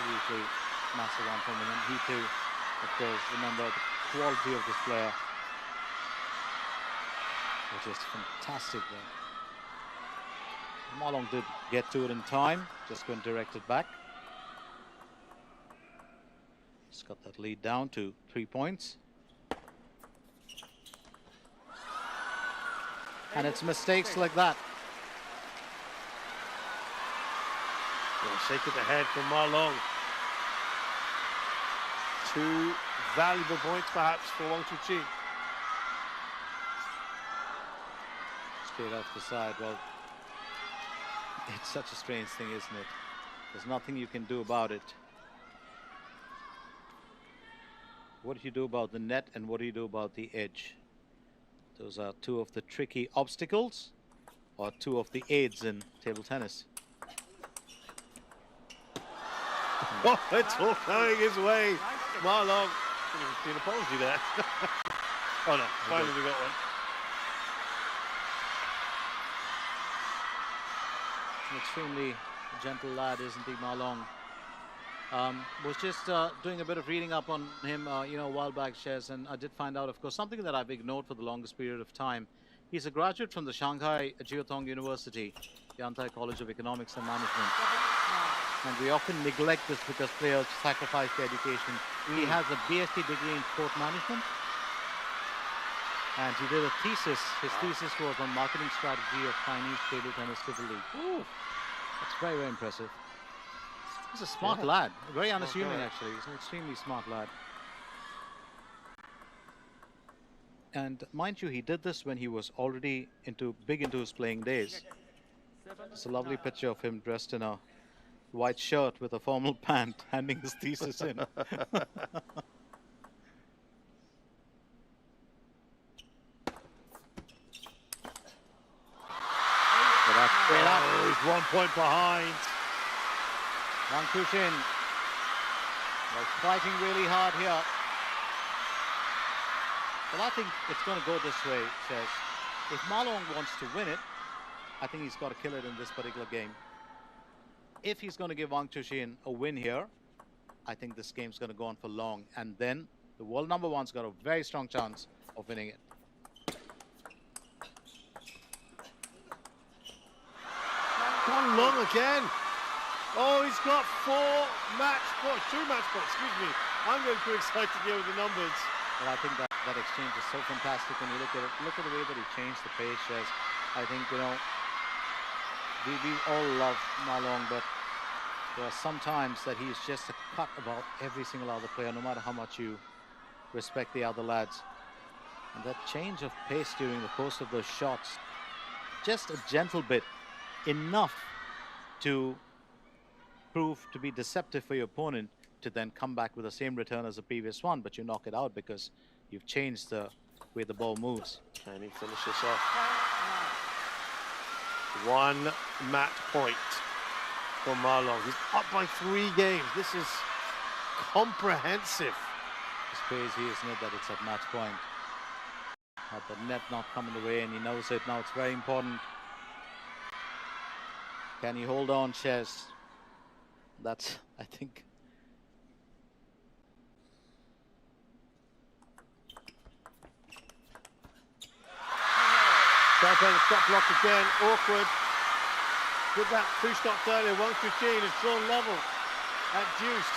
absolutely massive one from him. And he too, of course, remember the quality of this player, which is fantastic there. Ma Long did get to it in time, just couldn't direct it back. He's got that lead down to 3 points. And it's mistakes like that. Yeah, shake it ahead from Ma Long. 2 valuable points perhaps for Wang Chu QIN. Straight off the side. Well, it's such a strange thing, isn't it? There's nothing you can do about it. What do you do about the net and what do you do about the edge? Those are 2 of the tricky obstacles, or 2 of the aids in table tennis. Oh, it's all coming his way. Ma Long. An apology there. Oh no, finally we got one. An extremely gentle lad, isn't he, Ma Long? Was just doing a bit of reading up on him, a while back, Shez, and I did find out, of course, something that I've ignored for the longest period of time. He's a graduate from the Shanghai Jiaotong University, the Yantai College of Economics and Management. And we often neglect this because players sacrifice their education. He has a BSc degree in sport management. And he did a thesis. His thesis was on marketing strategy of Chinese table tennis to the league. Ooh, that's very, very impressive. He's a smart lad. Very unassuming, actually. He's an extremely smart lad. And mind you, he did this when he was already big into his playing days. It's a lovely picture of him dressed in a white shirt with a formal pant, handing his thesis in. Oh, he's 1 point behind. Wang Chu QIN was fighting really hard here. Well, I think it's going to go this way, Shez. If Ma Long wants to win it, I think he's got to kill it in this particular game. If he's going to give Wang Chu QIN a win here, I think this game's going to go on for long. And then the world number one's got a very strong chance of winning it. Gone long again. Oh, he's got 2 match points, excuse me. I'm getting too excited here with the numbers. Well, I think that exchange is so fantastic when you look at it. Look at the way that he changed the pace, Shez. I think, we all love Ma Long, but there are some times that he's just a cut above every single other player, no matter how much you respect the other lads. And that change of pace during the course of those shots, just a gentle bit, enough to prove to be deceptive for your opponent to then come back with the same return as the previous one, but you knock it out because you've changed the way the ball moves. And he finishes off. 1 match point for Ma Long. He's up by 3 games. This is comprehensive. It's crazy, isn't it, that it's at match point. Had the net not coming the way, and he knows it. Now it's very important. Can he hold on, Shez? That's, I think. Trying to play the stop block again, awkward. With that 2 stops earlier, Wang Chu QIN is drawn level at deuce.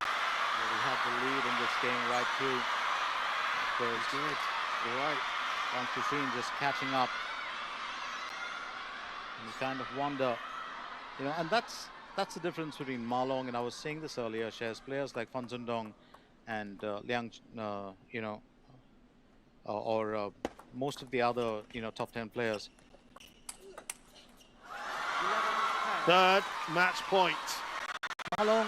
Well, he had the lead in this game right through. He's good. You're right. Wang Chu QIN just catching up. And you kind of wonder, and that's the difference between Ma Long, and I was saying this earlier, Shez, players like Fan Zhendong and most of the other, top 10 players. 3rd match point. Ma Long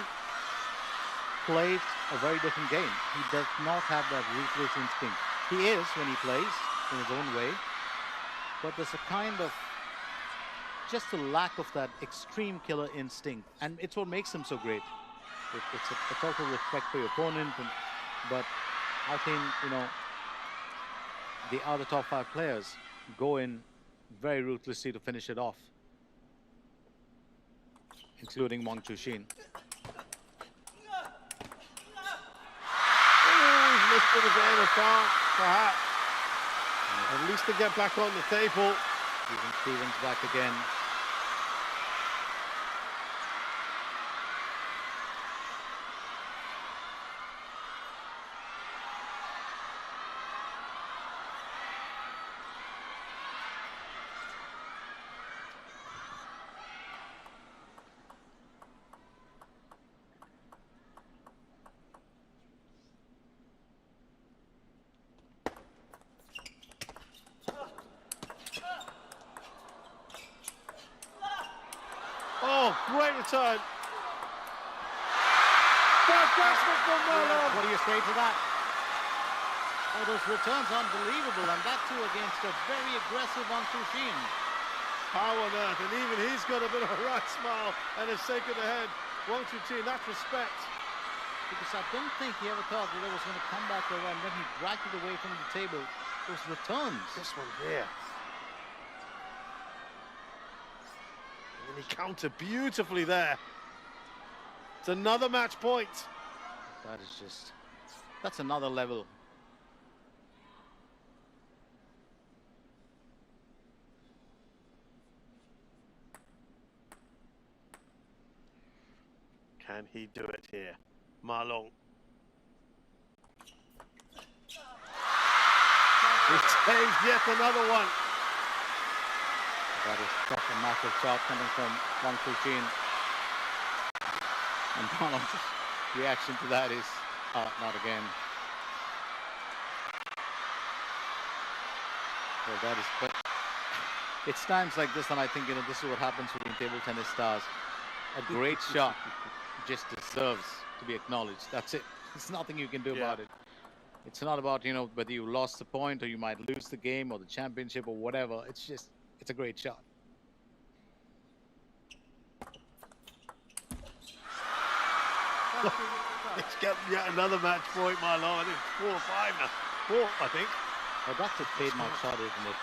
plays a very different game. He does not have that ruthless instinct. He is when he plays in his own way, but there's a kind of just a lack of that extreme killer instinct, and it's what makes him so great. It's a total respect for your opponent, but I think, the other top 5 players go in very ruthlessly to finish it off, including Wang Chu QIN. good as the NFL, perhaps. At least to get back on the table. Even Stevens back again. Oh, great return. Fantastic from Malone. What do you say to that? Oh, those returns unbelievable, and that too against a very aggressive Wang Chu QIN. How on earth, and even he's got a bit of a right smile and a shake of the head. Wang Chu QIN, that's respect. Because I don't think he ever thought that it was going to come back over, and then he dragged it away from the table. Those returns. This one here. And he countered beautifully there. It's another match point. That is just, that's another level. Can he do it here? Malong. He saves yet another one. That is such a massive shot coming from Wang Chu QIN. And Malong's reaction to that is, not again. Well, that is, but it's times like this, and I think, this is what happens between table tennis stars. A great shot just deserves to be acknowledged. That's it. There's nothing you can do about it. It's not about, whether you lost the point or you might lose the game or the championship or whatever. It's just, it's a great shot. It's got yet another match point, Malong. I think it's 4 or 5 now. 4, I think. Oh, that's a trademark shot, isn't it?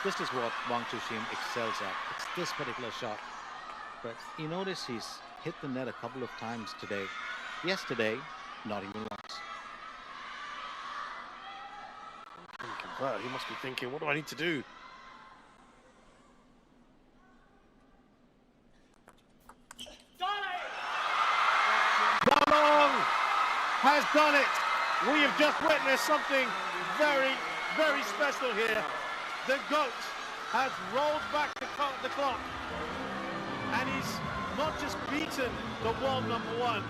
This is what Wang Chu QIN excels at. It's this particular shot. But you notice he's hit the net a couple of times today. Yesterday, not even once. He must be thinking, what do I need to do? Malong has done it. We have just witnessed something very, very special here. The GOAT has rolled back the clock. And he's not just beaten the world #1,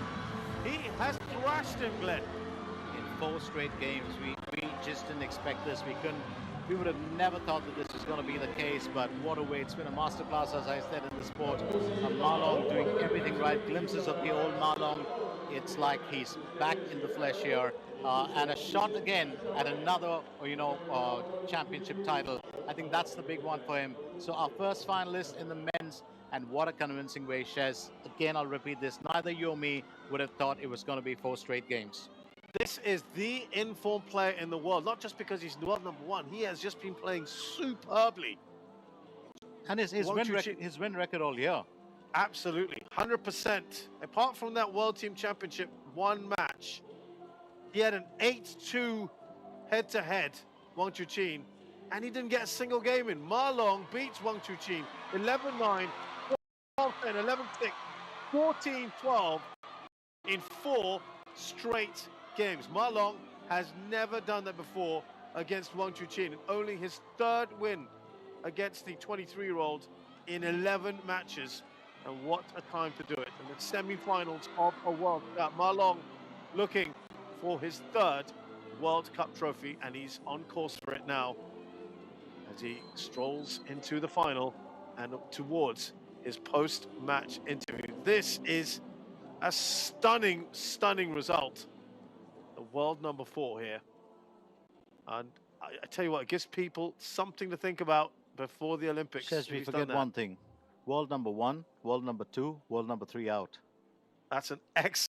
he has thrashed him, Glenn. In 4 straight games, we just didn't expect this. We would have never thought that this was going to be the case, but what a way. It's been a masterclass, as I said, in the sport. Malong doing everything right, glimpses of the old Malong. It's like he's back in the flesh here. And a shot again at another, championship title. I think that's the big one for him. So our first finalist in the men's, and what a convincing way, Shez. Again, I'll repeat this. Neither you or me would have thought it was going to be 4 straight games. This is the informed player in the world, not just because he's the world #1. He has just been playing superbly. And his win record all year. Absolutely, 100%. Apart from that World Team Championship 1 match, he had an 8-2 head-to-head, Wang Chu QIN, and he didn't get a single game in. Malong beats Wang Chu QIN 11-9, 12-10, 11-6, 14-12 in 4 straight games. Malong has never done that before against Wang Chu QIN, and only his 3rd win against the 23-year-old in 11 matches. And what a time to do it. In the semi-finals of a World Cup. Malong looking for his 3rd World Cup trophy, and he's on course for it now as he strolls into the final and towards his post-match interview. This is a stunning, stunning result. The world #4 here. And I tell you what, it gives people something to think about before the Olympics. Says we forget one thing. World #1, world #2, world #3 out. That's an excellent